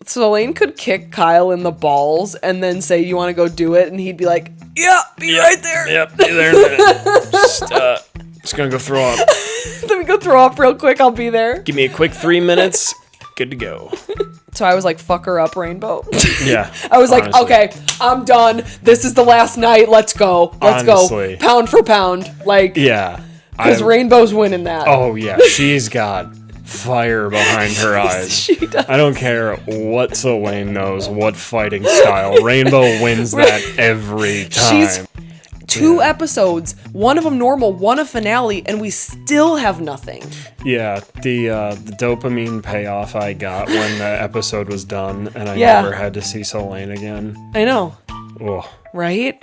Soleil could kick Kyle in the balls and then say, you want to go do it? And he'd be like, yeah, be right there. Yep, be there in a minute. Just gonna go throw up. Let me go throw up real quick. I'll be there. Give me a quick 3 minutes. Good to go. So I was like, fuck her up, Rainbow. Yeah. I was like, okay, I'm done. This is the last night. Let's go. Let's go. Pound for pound. Like, yeah. Because Rainbow's winning that. Oh, yeah. She's got fire behind her eyes. She does. I don't care what Soleil knows, what fighting style. Rainbow wins that every time. She's 2 episodes, one of them normal, one a finale, and we still have nothing. Yeah, the dopamine payoff I got when the episode was done, and I never had to see Soleil again. I know. Oh. Right?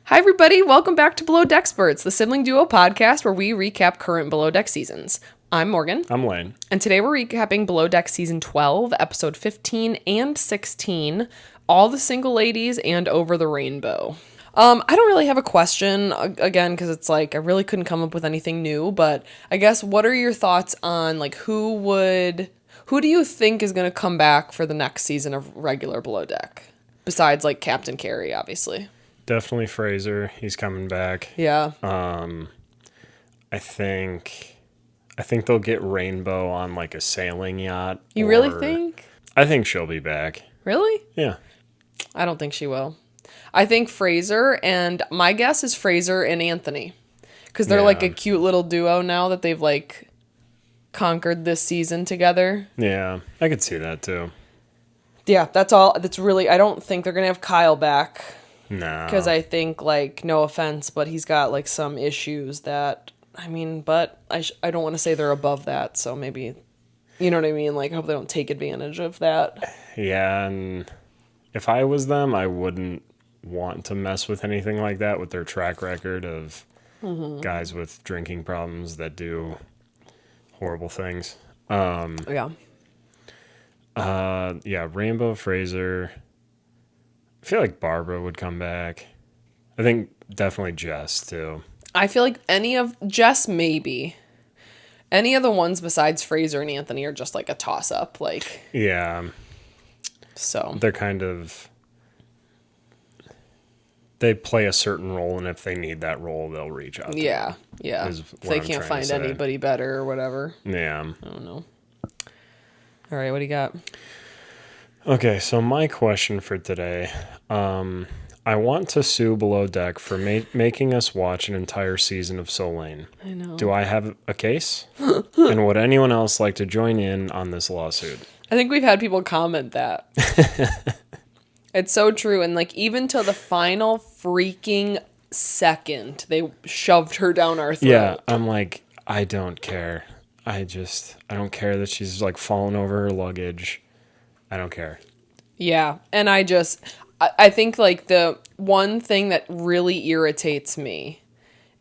Hi, everybody. Welcome back to Below Deck Experts, the sibling duo podcast where we recap current Below Deck seasons. I'm Morgan. I'm Lane. And today we're recapping Below Deck Season 12, Episode 15 and 16, All the Single Ladies and Over the Rainbow. I don't really have a question, again, because it's like I really couldn't come up with anything new, but I guess what are your thoughts on, like, who do you think is going to come back for the next season of regular Below Deck? Besides, like, Captain Carey, obviously. Definitely Fraser. He's coming back. Yeah. I think they'll get Rainbow on like a sailing yacht. You really think? I think she'll be back. Really? Yeah. I don't think she will. I think Fraser, and my guess is Fraser and Anthony. Because they're like a cute little duo now that they've like conquered this season together. Yeah, I could see that too. Yeah, that's all. That's really, I don't think they're going to have Kyle back. No. Because I think, like, no offense, but he's got like some issues that, I mean, but I don't want to say they're above that, so maybe, you know what I mean? Like, I hope they don't take advantage of that. Yeah, and if I was them, I wouldn't want to mess with anything like that with their track record of guys with drinking problems that do horrible things. Yeah, Rainbow, Fraser. I feel like Barbara would come back. I think definitely Jess, too. I feel like Jess, maybe. Any of the ones besides Fraser and Anthony are just like a toss-up, like. Yeah. So. They're kind of. They play a certain role, and if they need that role, they'll reach out to them, Yeah. If they can't find anybody better or whatever. Yeah. I don't know. All right, what do you got? Okay, so my question for today. I want to sue Below Deck for making us watch an entire season of Soleil. I know. Do I have a case? And would anyone else like to join in on this lawsuit? I think we've had people comment that. It's so true. And like even to the final freaking second, they shoved her down our throat. Yeah, I'm like, I don't care. I don't care that she's like falling over her luggage. I don't care. Yeah. And I think like the one thing that really irritates me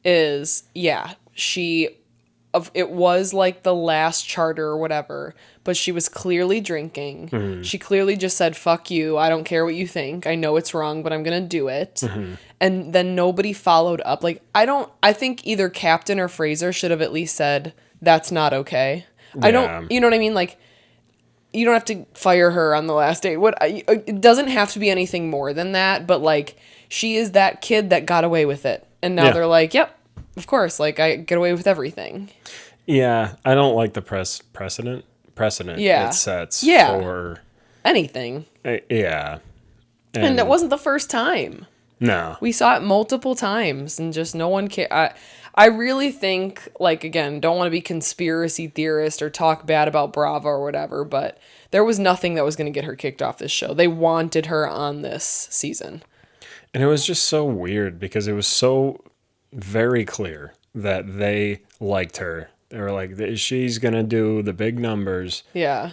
is, it was like the last charter or whatever, but she was clearly drinking. Mm-hmm. She clearly just said, fuck you. I don't care what you think. I know it's wrong, but I'm going to do it. Mm-hmm. And then nobody followed up. Like, I think either Captain or Fraser should have at least said, that's not okay. Yeah. You know what I mean? Like, you don't have to fire her on the last day. It doesn't have to be anything more than that, but like she is that kid that got away with it. And now they're like, yep, of course, like I get away with everything. Yeah, I don't like the precedent it sets for anything. Yeah. And that wasn't the first time. No. We saw it multiple times and just no one cared. I really think, like, again, don't want to be conspiracy theorist or talk bad about Bravo or whatever, but there was nothing that was going to get her kicked off this show. They wanted her on this season. And it was just so weird because it was so very clear that they liked her. They were like, she's going to do the big numbers. Yeah.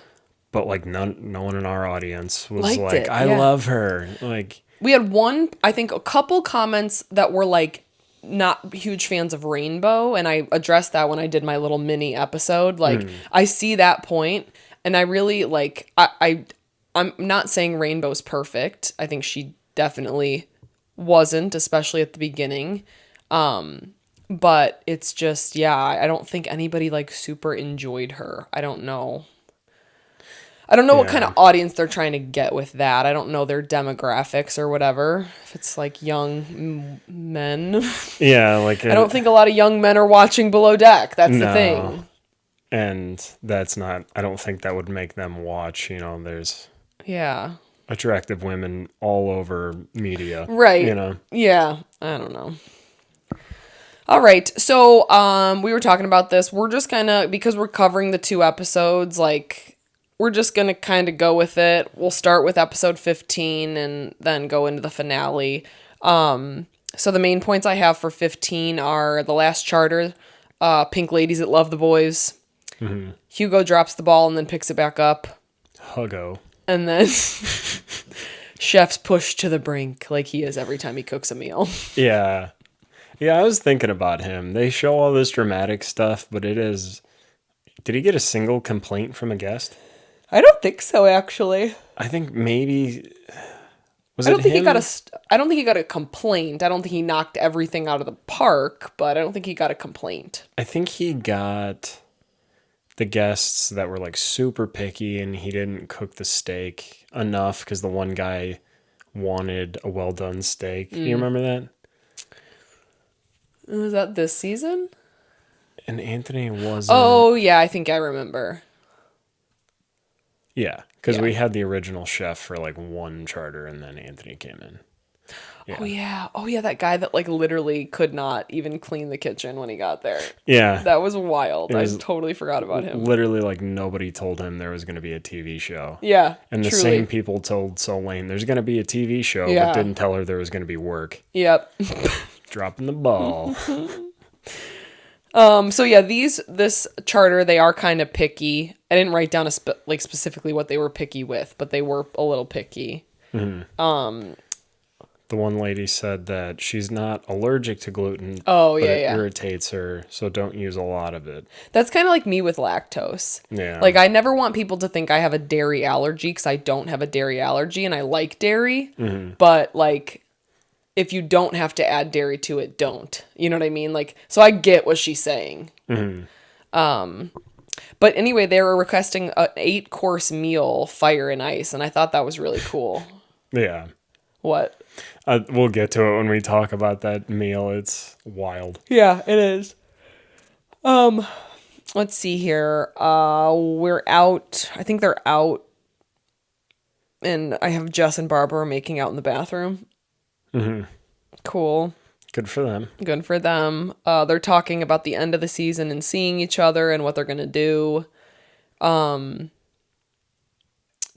But, like, no one in our audience was liked like, it. I love her. Like, we had a couple comments that were like, not huge fans of Rainbow, and I addressed that when I did my little mini episode. Like, I see that point, and I really, like, I'm not saying Rainbow's perfect. I think she definitely wasn't, especially at the beginning. But it's just, yeah, I don't think anybody like super enjoyed her. I don't know. I don't know what kind of audience they're trying to get with that. I don't know their demographics or whatever. If it's like young men. Yeah, like I don't think a lot of young men are watching Below Deck. That's the thing. And that's not, I don't think that would make them watch, there's attractive women all over media. Right. Yeah, I don't know. All right. So, we were talking about this. We're just kind of, because we're covering the 2 episodes, like, we're just going to kind of go with it. We'll start with episode 15 and then go into the finale. So the main points I have for 15 are the last charter, pink ladies that love the boys. Mm-hmm. Hugo drops the ball and then picks it back up. Huggo. And then chef's pushed to the brink like he is every time he cooks a meal. Yeah. Yeah, I was thinking about him. They show all this dramatic stuff, but it is... Did he get a single complaint from a guest? I don't think so, actually. I think maybe... I don't think he got a complaint. I don't think he knocked everything out of the park, but I don't think he got a complaint. I think he got the guests that were like super picky and he didn't cook the steak enough because the one guy wanted a well done steak. You remember that? Was that this season? And Anthony wasn't. Oh, yeah, I think I remember. Yeah, because we had the original chef for like one charter and then Anthony came in. Yeah. Oh, yeah, that guy that like literally could not even clean the kitchen when he got there. Yeah. That was wild. I totally forgot about him. Literally, like, nobody told him there was going to be a TV show. Yeah, and the same people told Solane there's going to be a TV show, but didn't tell her there was going to be work. Yep. Dropping the ball. So yeah, this charter, they are kind of picky. I didn't write down specifically what they were picky with, but they were a little picky. Mm-hmm. The one lady said that she's not allergic to gluten. Oh, but it irritates her, so don't use a lot of it. That's kind of like me with lactose. Yeah. Like, I never want people to think I have a dairy allergy because I don't have a dairy allergy and I like dairy. Mm-hmm. But, like, if you don't have to add dairy to it, don't. You know what I mean? Like, so I get what she's saying. Mm-hmm. But anyway, they were requesting an 8-course meal, fire and ice, and I thought that was really cool. Yeah. What? We'll get to it when we talk about that meal. It's wild. Yeah, it is. Let's see here. We're out. I think they're out. And I have Jess and Barbara making out in the bathroom. Mm-hmm. Cool. Good for them. Good for them. They're talking about the end of the season and seeing each other and what they're going to do.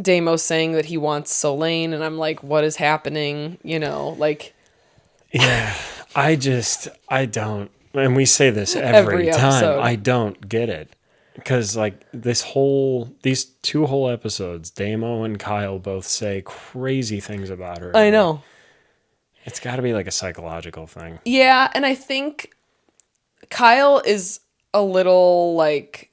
Damo's saying that he wants Solane, and I'm like, what is happening? Like... Yeah, I don't... And we say this every time. I don't get it. Because, like, these 2 whole episodes, Damo and Kyle both say crazy things about her. I know. It's got to be, like, a psychological thing. Yeah, and I think Kyle is a little, like,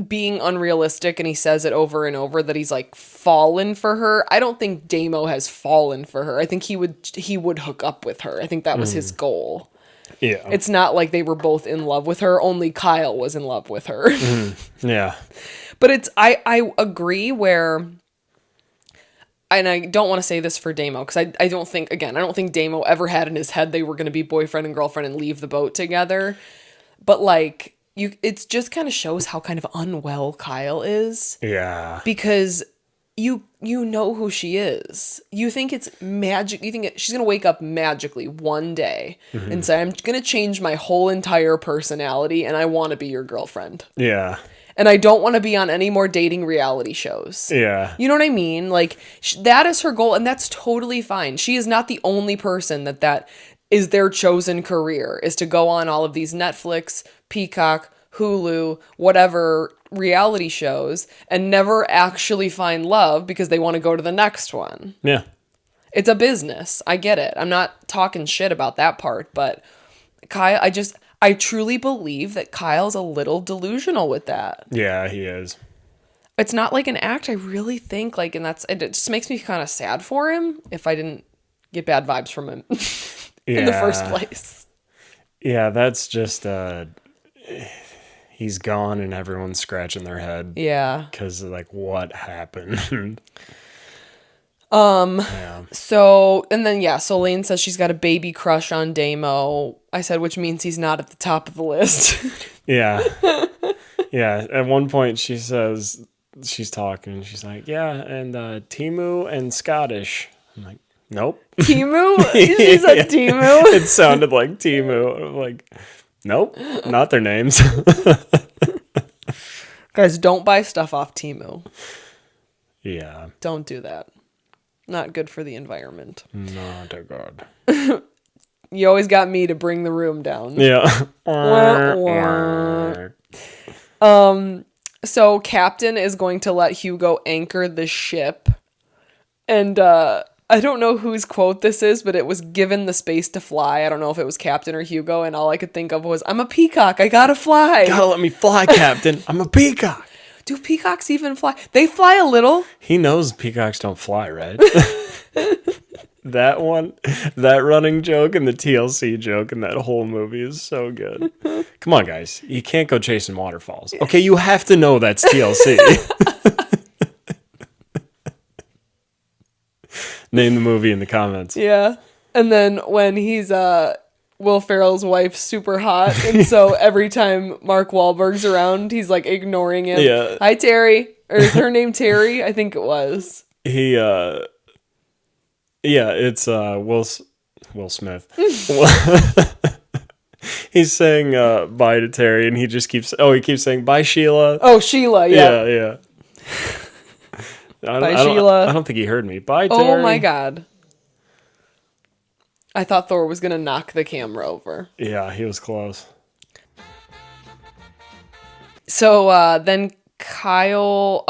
being unrealistic, and he says it over and over that he's like fallen for her. I don't think Damo has fallen for her. I think he would hook up with her. I think that was his goal. Yeah. It's not like they were both in love with her. Only Kyle was in love with her. Yeah. But I agree where, and I don't want to say this for Damo because I don't think Damo ever had in his head they were going to be boyfriend and girlfriend and leave the boat together. But like, it just kind of shows how kind of unwell Kyle is. Yeah. Because you know who she is. You think it's magic. You think she's going to wake up magically one day and say, I'm going to change my whole entire personality and I want to be your girlfriend. Yeah. And I don't want to be on any more dating reality shows. Yeah. You know what I mean? Like, that is her goal, and that's totally fine. She is not the only person that is their chosen career, is to go on all of these Netflix, Peacock, Hulu, whatever reality shows and never actually find love because they want to go to the next one. Yeah. It's a business. I get it. I'm not talking shit about that part, but Kyle, I truly believe that Kyle's a little delusional with that. Yeah, he is. It's not like an act. I really think like, and it just makes me kind of sad for him if I didn't get bad vibes from him in the first place. Yeah, that's just he's gone and everyone's scratching their head. Yeah. Because, like, what happened? Yeah. So, and then, yeah, so Lane says she's got a baby crush on Damo. I said, which means he's not at the top of the list. Yeah. Yeah. At one point, she says, she's talking, she's like, yeah, and Timu and Scottish. I'm like, nope. Timu? She said Timu? It sounded like Timu. I'm like, nope, not their names. Guys, don't buy stuff off Timu. Yeah. Don't do that. Not good for the environment. Not a god. You always got me to bring the room down. Yeah. So Captain is going to let Hugo anchor the ship. And I don't know whose quote this is, but it was given the space to fly. I don't know if it was Captain or Hugo, and all I could think of was, I'm a peacock, I gotta fly. Gotta let me fly, Captain. I'm a peacock. Do peacocks even fly? They fly a little. He knows peacocks don't fly, right? That one, that running joke and the TLC joke in that whole movie is so good. Come on, guys. You can't go chasing waterfalls. Okay, you have to know that's TLC. Name the movie in the comments. Yeah. And then when he's Will Ferrell's wife's super hot, and so every time Mark Wahlberg's around, he's like ignoring him. Yeah. Hi, Terry. Or is her name Terry? I think it was. Yeah, it's Will Smith. He's saying bye to Terry, and he keeps saying bye, Sheila. Oh, Sheila. Yeah. Yeah. Bye, Sheila. I don't think he heard me. Bye, Terry. Oh my God. I thought Thor was gonna knock the camera over. Yeah, he was close. So then Kyle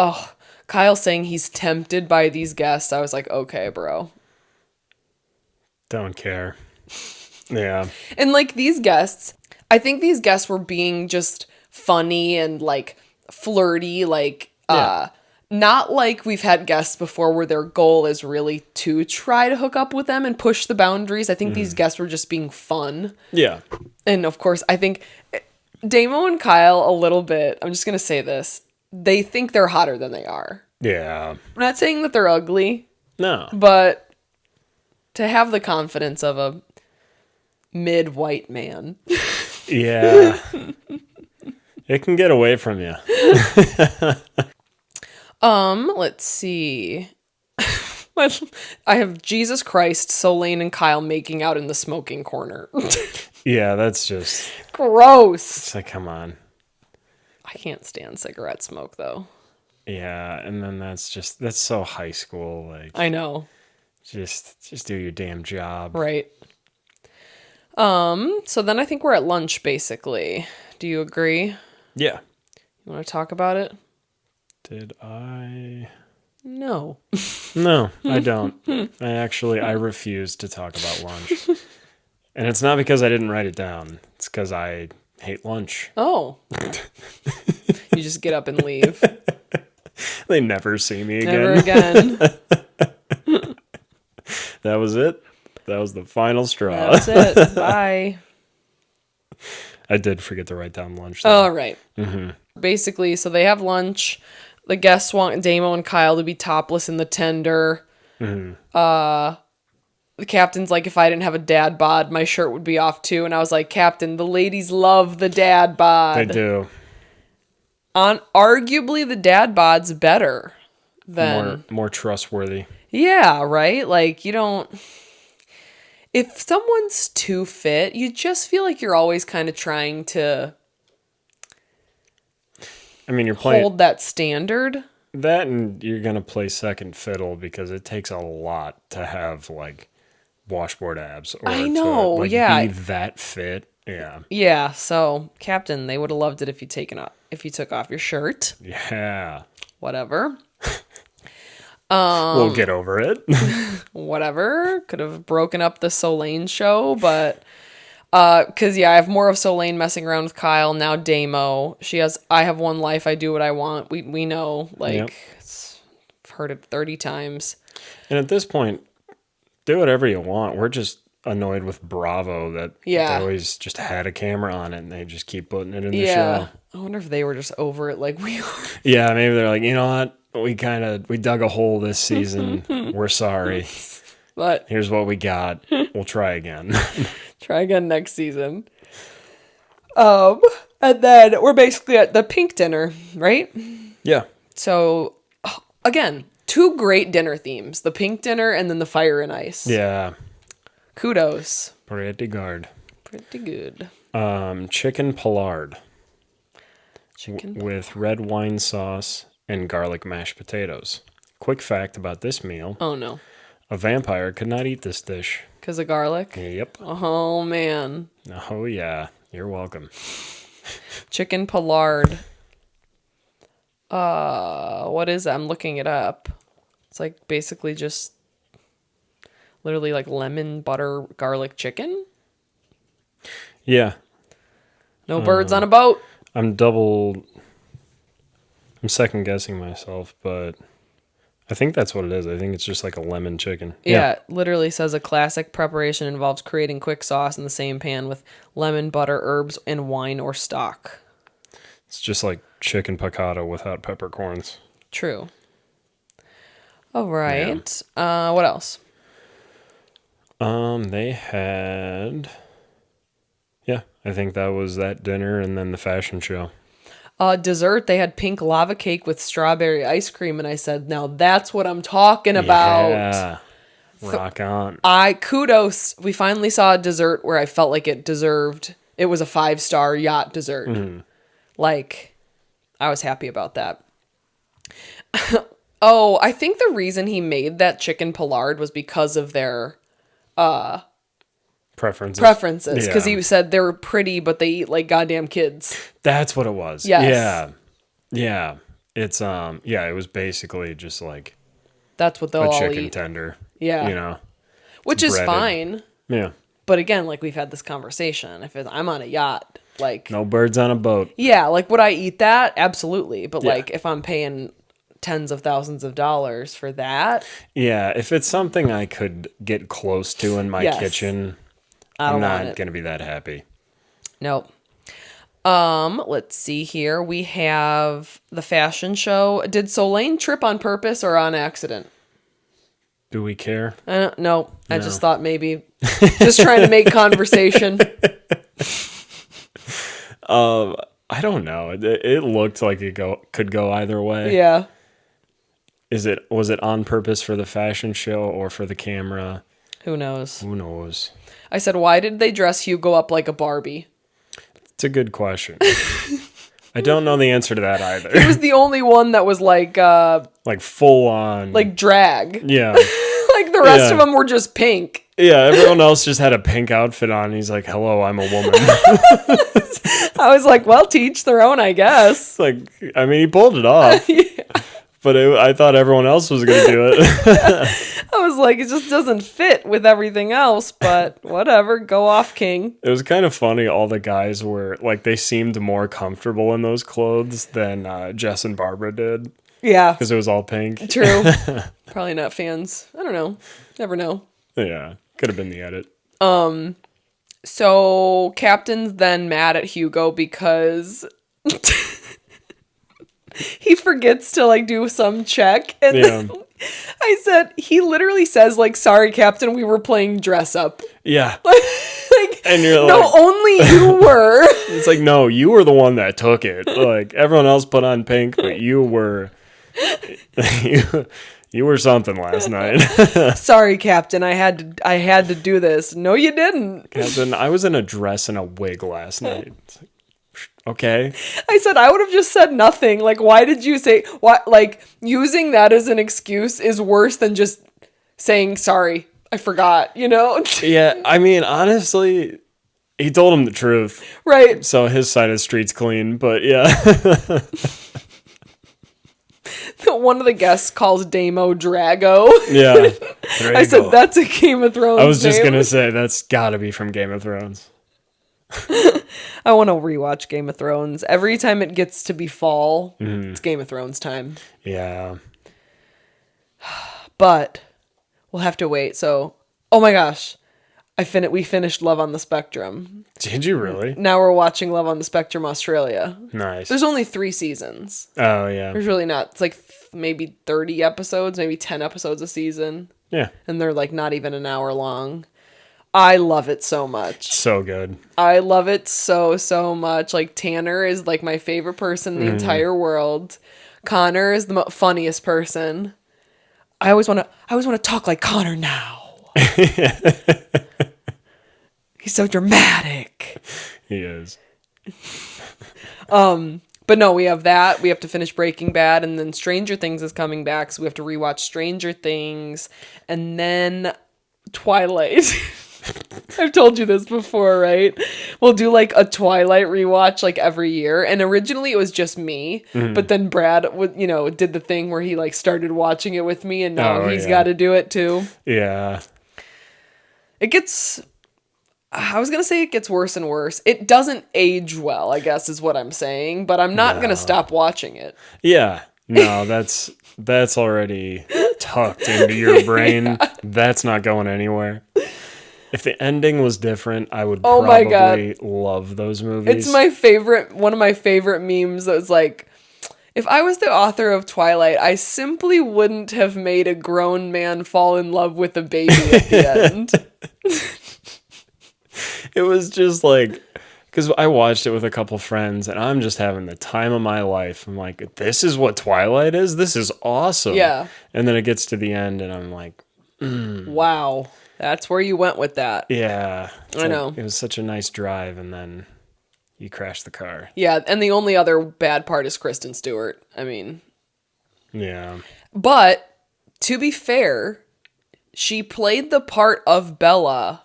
saying he's tempted by these guests. I was like, okay, bro. Don't care. Yeah. And like these guests, I think these guests were being just funny and like flirty, like not like we've had guests before where their goal is really to try to hook up with them and push the boundaries. I think these guests were just being fun. Yeah. And of course, I think Damo and Kyle a little bit, I'm just going to say this, they think they're hotter than they are. Yeah. I'm not saying that they're ugly, No. but to have the confidence of a mid-white man. Yeah. It can get away from you. Let's see. I have Jesus Christ, Solane and Kyle making out in the smoking corner. Yeah, that's just Gross. it's like, come on. I can't stand cigarette smoke though. Yeah, and then that's so high school, like I know. just do your damn job. Right. So then I think we're at lunch basically. Do you agree? Yeah. You want to talk about it? Did I? No. No, I don't. I refuse to talk about lunch. And it's not because I didn't write it down. It's because I hate lunch. Oh. You just get up and leave. They never see me again. Never again. That was it. That was the final straw. That's it. Bye. I did forget to write down lunch. Though. All right. Mm-hmm. Basically, so they have lunch. The guests want Damo and Kyle to be topless in the tender. Mm-hmm. The captain's like, if I didn't have a dad bod, my shirt would be off too. And I was like, Captain, the ladies love the dad bod. They do. Arguably, the dad bod's better than more trustworthy. Yeah, right? Like, you don't... If someone's too fit, you just feel like you're always kind of trying to... I mean, you're playing... hold that standard. That, and you're going to play second fiddle because it takes a lot to have, like, washboard abs. Or I know, to, like, yeah. be that fit. Yeah. Yeah, so, Captain, they would have loved it if you took off your shirt. Yeah. Whatever. We'll get over it. Whatever. Could have broken up the Solane show, but... Because, yeah, I have more of Solane messing around with Kyle. Now Damo. She has, I have one life, I do what I want. We know, like, Yep. I've heard it 30 times. And at this point, do whatever you want. annoyed with Bravo that they always just had a camera on it and they just keep putting it in the show. I wonder if they were just over it like we are. Yeah, maybe they're like, you know what? We dug a hole this season. We're sorry. But here's what we got. We'll try again. Try again next season. And then we're basically at the pink dinner, right? Yeah. So, again, 2 great dinner themes. The pink dinner and then the fire and ice. Yeah. Kudos. Pretty good. Pretty good. Chicken Pollard. Chicken with red wine sauce and garlic mashed potatoes. Quick fact about this meal. Oh, no. A vampire could not eat this dish. Because of garlic? Yep. Oh, man. Oh, yeah. You're welcome. Chicken Pollard. What is that? I'm looking it up. It's like basically just literally like lemon, butter, garlic chicken. Yeah. No birds on a boat. I'm second guessing myself, but I think that's what it is. I think it's just like a lemon chicken. Yeah, it literally says a classic preparation involves creating quick sauce in the same pan with lemon, butter, herbs, and wine or stock. It's just like chicken piccata without peppercorns. True. All right. Yeah. What else? They had... Yeah, I think that was that dinner and then the fashion show. Dessert, they had pink lava cake with strawberry ice cream, and I said, now that's what I'm talking about. Yeah, rock on. Kudos. We finally saw a dessert where I felt like it deserved, it was a 5-star yacht dessert. Mm. Like, I was happy about that. Oh, I think the reason he made that chicken Pollard was because of their preferences, because he said they were pretty, but they eat like goddamn kids. That's what it was. Yes. Yeah. It's it was basically just like that's what they'll all chicken eat. Tender. Yeah, you know, which is fine. Yeah, but again, like we've had this conversation. If I'm on a yacht, like no birds on a boat. Yeah, like would I eat that? Absolutely. But like if I'm paying tens of thousands of dollars for that, if it's something I could get close to in my kitchen. I'm not going to be that happy. Nope. Let's see here. We have the fashion show. Did Solane trip on purpose or on accident? Do we care? No. I just thought maybe just trying to make conversation. I don't know. It looked like it could go either way. Yeah. Was it on purpose for the fashion show or for the camera? Who knows? Who knows? I said, why did they dress Hugo up like a Barbie? It's a good question. I don't know the answer to that either. He was the only one that was like full on. Like drag. Yeah. Like the rest of them were just pink. Yeah, everyone else just had a pink outfit on. He's like, hello, I'm a woman. I was like, well, to each their own, I guess. Like, I mean, he pulled it off. Yeah. But I thought everyone else was going to do it. I was like, it just doesn't fit with everything else, but whatever. Go off, King. It was kind of funny. All the guys were, like, they seemed more comfortable in those clothes than Jess and Barbara did. Yeah. Because it was all pink. True. Probably not fans. I don't know. Never know. Yeah. Could have been the edit. So Captain's then mad at Hugo because... he forgets to like do some check, and then I said he literally says like, "Sorry, Captain, we were playing dress up." Yeah, like, and you're no, like, only you were. It's like, no, you were the one that took it. Like everyone else put on pink, but you were, you were something last night. Sorry, Captain, I had to do this. No, you didn't, Captain. I was in a dress and a wig last night. Okay. I said I would have just said nothing. Like, why did you say what? Like, using that as an excuse is worse than just saying sorry. I forgot. You know? Yeah. I mean, honestly, he told him the truth, right? So his side of the street's clean. But yeah. One of the guests calls Damo Drago. Yeah. Drago. I said that's a Game of Thrones. I was just gonna say that's got to be from Game of Thrones. I want to rewatch Game of Thrones. Every time it gets to be fall, it's Game of Thrones time. Yeah. But we'll have to wait. So, oh my gosh. We finished Love on the Spectrum. Did you really? Now we're watching Love on the Spectrum Australia. Nice. There's only 3 seasons. Oh, yeah. There's really not. It's like maybe 30 episodes, maybe 10 episodes a season. Yeah. And they're like not even an hour long. I love it so much. So good. I love it so, so much. Like, Tanner is like my favorite person in the entire world. Connor is the funniest person. I always want to talk like Connor now. He's so dramatic. He is. But no, we have that. We have to finish Breaking Bad, and then Stranger Things is coming back, so we have to rewatch Stranger Things, and then Twilight. I've told you this before, right? We'll do like a Twilight rewatch like every year, and originally it was just me, but then Brad did the thing where he like started watching it with me, and now he's got to do it too. Yeah. I was going to say it gets worse and worse. It doesn't age well, I guess is what I'm saying, but I'm not going to stop watching it. Yeah. No, that's already tucked into your brain. Yeah. That's not going anywhere. If the ending was different, I would probably love those movies. It's one of my favorite memes that was like, if I was the author of Twilight, I simply wouldn't have made a grown man fall in love with a baby at the end. It was just like, because I watched it with a couple friends, and I'm just having the time of my life. I'm like, this is what Twilight is? This is awesome. Yeah. And then it gets to the end, and I'm like, wow. That's where you went with that. Yeah. I know. It was such a nice drive, and then you crashed the car. Yeah, and the only other bad part is Kristen Stewart. I mean. Yeah. But, to be fair, she played the part of Bella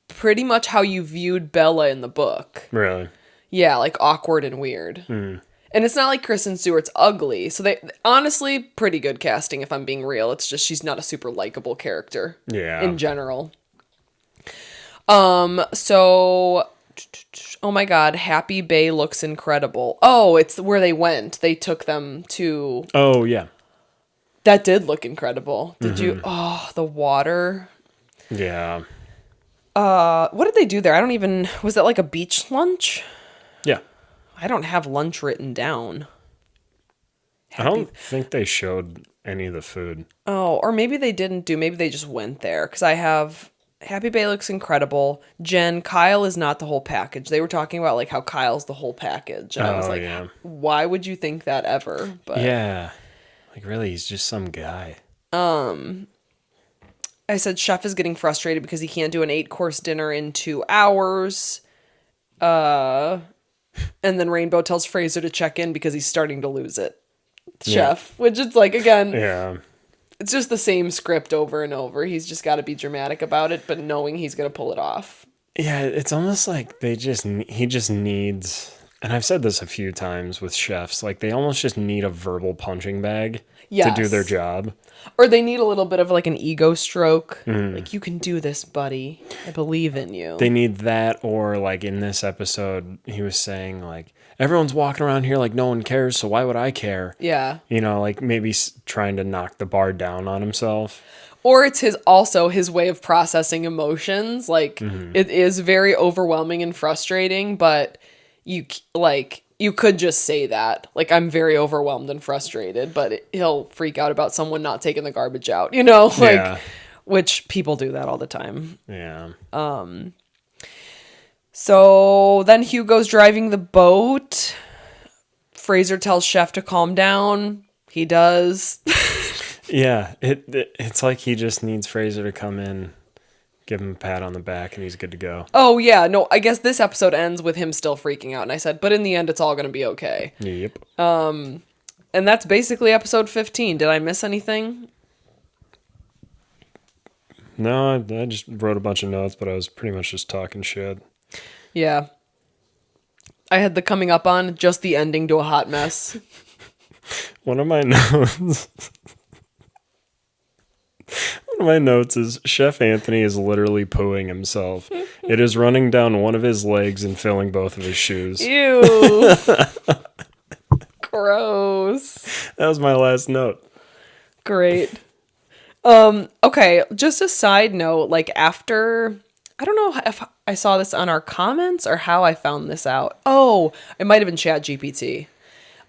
pretty much how you viewed Bella in the book. Really? Yeah, like awkward and weird. And it's not like Kristen Stewart's ugly. So they honestly pretty good casting if I'm being real. It's just she's not a super likable character. Yeah. In general. So oh my god, Happy Bay looks incredible. Oh, it's where they went. They took them to Oh, yeah. That did look incredible. Did you the water? Yeah. What did they do there? Was that like a beach lunch? Yeah. I don't have lunch written down. I don't think they showed any of the food. Oh, or maybe they didn't do. Maybe they just went there. Because I have Happy Bay looks incredible. Jen, Kyle is not the whole package. They were talking about like how Kyle's the whole package. And I was like, why would you think that ever? But yeah. Like really, he's just some guy. I said Chef is getting frustrated because he can't do an 8-course dinner in 2 hours. And then Rainbow tells Fraser to check in because he's starting to lose it. Chef, which it's like, again, it's just the same script over and over. He's just got to be dramatic about it, but knowing he's going to pull it off. Yeah, it's almost like he just needs, and I've said this a few times with chefs, like they almost just need a verbal punching bag to do their job. Or they need a little bit of like an ego stroke. Like, you can do this, buddy. I believe in you. They need that, or like in this episode, he was saying like, everyone's walking around here like no one cares, so why would I care? Yeah. You know, like maybe trying to knock the bar down on himself. Or it's his way of processing emotions. Like, it is very overwhelming and frustrating, but you could just say that. Like, I'm very overwhelmed and frustrated, but he'll freak out about someone not taking the garbage out, you know? Like, which people do that all the time. Yeah. So then Hugo's driving the boat. Fraser tells Chef to calm down. He does. Yeah, it's like he just needs Fraser to come in, give him a pat on the back, and he's good to go. Oh, yeah. No, I guess this episode ends with him still freaking out. And I said, but in the end, it's all going to be okay. Yep. And that's basically episode 15. Did I miss anything? No, I just wrote a bunch of notes, but I was pretty much just talking shit. Yeah. I had the coming up on, just the ending to a hot mess. One of my notes... One of my notes is Chef Anthony is literally pooing himself. It is running down one of his legs and filling both of his shoes. Ew. Gross. That was my last note. Great. Okay, just a side note, like after, I don't know if I saw this on our comments or how I found this out. Oh, it might have been ChatGPT.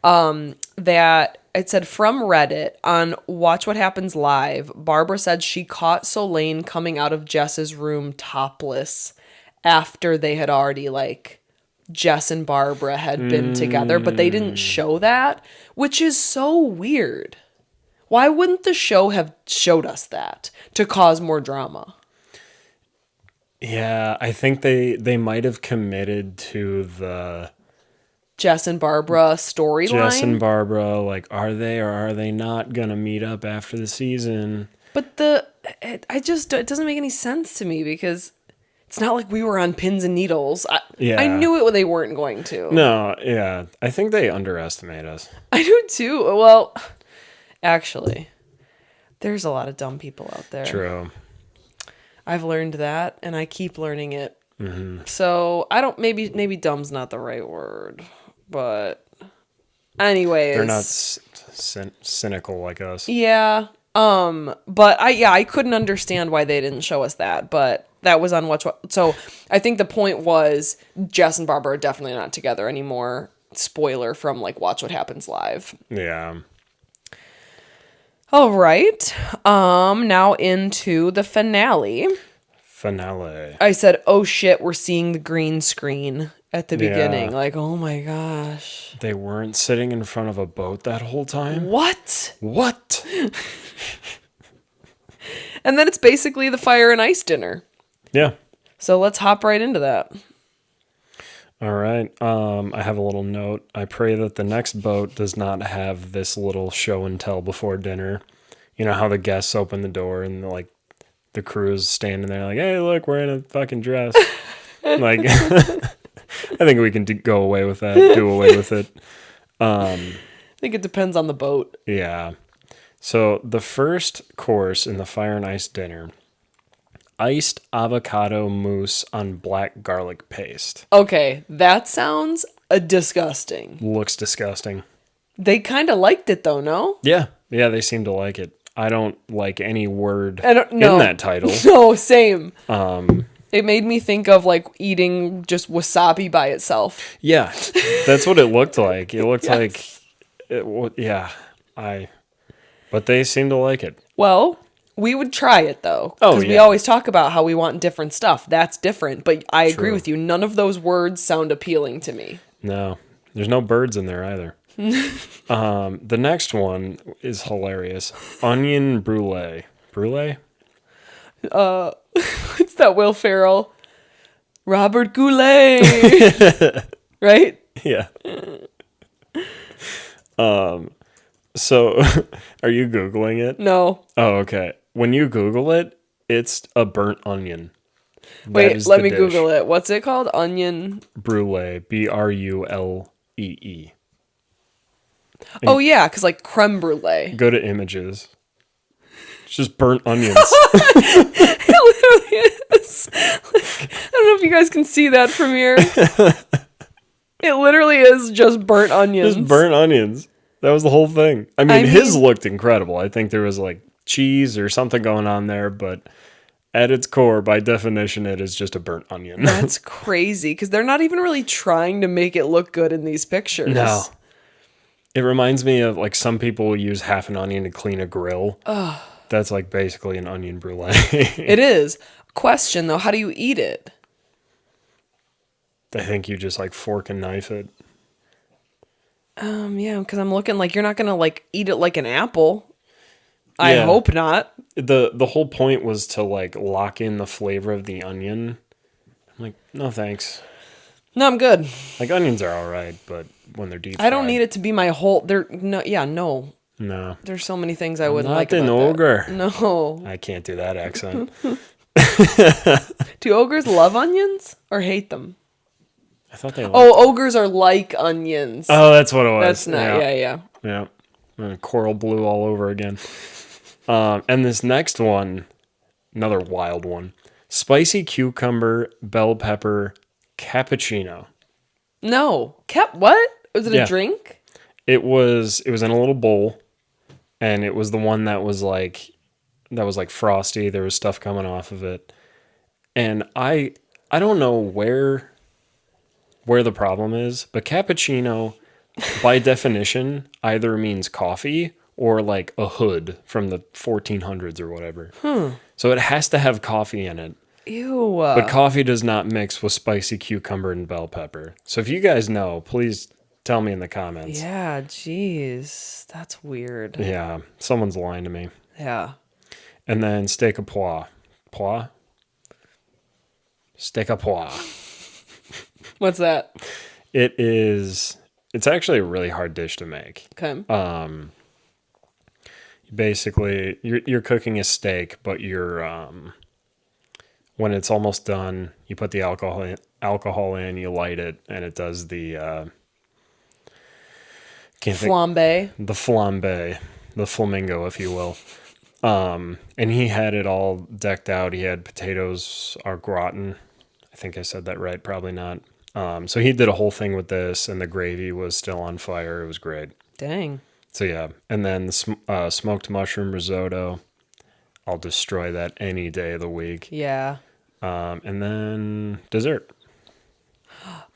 That it said from Reddit on Watch What Happens Live, Barbara said she caught Solange coming out of Jess's room topless after they had already, like, Jess and Barbara had been together, but they didn't show that, which is so weird. Why wouldn't the show have showed us that to cause more drama? Yeah, I think they might have committed to the Jess and Barbara storyline. Jess and Barbara, like, are they or are they not gonna meet up after the season? But it doesn't make any sense to me because it's not like we were on pins and needles. I knew they weren't going to. No, yeah, I think they underestimate us. I do too. Well, actually, there's a lot of dumb people out there. True. I've learned that, and I keep learning it. Mm-hmm. So I don't. Maybe dumb's not the right word, but anyways, they're not cynical like us. Yeah. But I couldn't understand why they didn't show us that, but that was on Watch What. So I think the point was Jess and Barbara are definitely not together anymore. Spoiler from like Watch What Happens Live. Yeah. All right. Now into the finale. I said, oh shit, we're seeing the green screen at the beginning. Like, oh my gosh. They weren't sitting in front of a boat that whole time? What? And then it's basically the fire and ice dinner. Yeah. So let's hop right into that. All right. I have a little note. I pray that the next boat does not have this little show and tell before dinner. You know how the guests open the door and like the crew's standing there like, hey, look, we're in a fucking dress. Like, I think we can do away with it. I think it depends on the boat. Yeah. So the first course in the fire and ice dinner, iced avocado mousse on black garlic paste. Okay, that sounds disgusting. Looks disgusting. They kind of liked it though, no? Yeah, they seem to like it. I don't like any word in that title. No, same. It made me think of like eating just wasabi by itself. Yeah, that's what it looked like. It looked Yes. But they seem to like it. Well, we would try it though. Oh, Because we always talk about how we want different stuff. That's different. But I agree with you. None of those words sound appealing to me. No, there's no birds in there either. The next one is hilarious. Onion brulee. Brulee? It's that Will Ferrell. Robert Goulet. Right? Yeah. So, are you Googling it? No. Oh, okay. When you Google it, it's a burnt onion. Wait, let me Google it. What's it called? Onion brulee. Brulee. Oh, yeah, because like creme brulee. Go to images. It's just burnt onions. It literally is. Like, I don't know if you guys can see that from here. It literally is just burnt onions. Just burnt onions. That was the whole thing. I mean, his looked incredible. I think there was like cheese or something going on there, but at its core, by definition, it is just a burnt onion. That's crazy because they're not even really trying to make it look good in these pictures. No. It reminds me of like some people use half an onion to clean a grill. Ugh. That's like basically an onion brulee. It is. Question though, how do you eat it? I think you just like fork and knife it. Yeah, because I'm looking like you're not gonna like eat it like an apple. I hope not. The whole point was to like lock in the flavor of the onion. I'm like, no thanks. No, I'm good. Like onions are all right, but when they're deep fried, I don't need it to be my whole. No. There's so many things I wouldn't like about ogre. That. No. I can't do that accent. Do ogres love onions or hate them? I thought they. Ogres are like onions. Oh, that's what it was. That's not. Yeah. Coral blue all over again. And this next one, another wild one: spicy cucumber, bell pepper, cappuccino. No, what? Was it a drink? It was in a little bowl, and it was the one that was like that was like frosty. There was stuff coming off of it. And I don't know where the problem is, but cappuccino by definition either means coffee or like a hood from the 1400s or whatever. So it has to have coffee in it. Ew. But coffee does not mix with spicy cucumber and bell pepper. So if you guys know, please tell me in the comments. Yeah, jeez. That's weird. Yeah, someone's lying to me. Yeah. And then steak à pois. Pois? Steak à pois. What's that? It's actually a really hard dish to make. Okay. Basically, you're cooking a steak, but when it's almost done, you put the alcohol in, you light it, and it does the Flambe. the flambe, the flamingo, if you will. And he had it all decked out. He had potatoes au gratin. I think I said that right. Probably not. So he did a whole thing with this, and the gravy was still on fire. It was great. Dang. So yeah, and then the smoked mushroom risotto. I'll destroy that any day of the week. Yeah. And then dessert.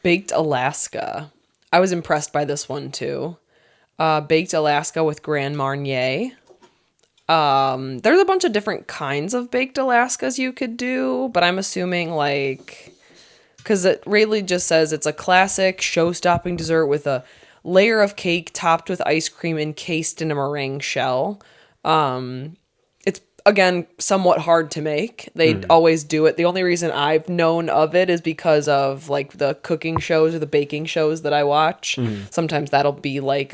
Baked Alaska. I was impressed by this one too. Baked Alaska with Grand Marnier. There's a bunch of different kinds of baked Alaskas you could do, but I'm assuming like, because it really just says it's a classic show-stopping dessert with a layer of cake topped with ice cream encased in a meringue shell. It's, again, somewhat hard to make. They always do it. The only reason I've known of it is because of like the cooking shows or the baking shows that I watch. Sometimes that'll be like,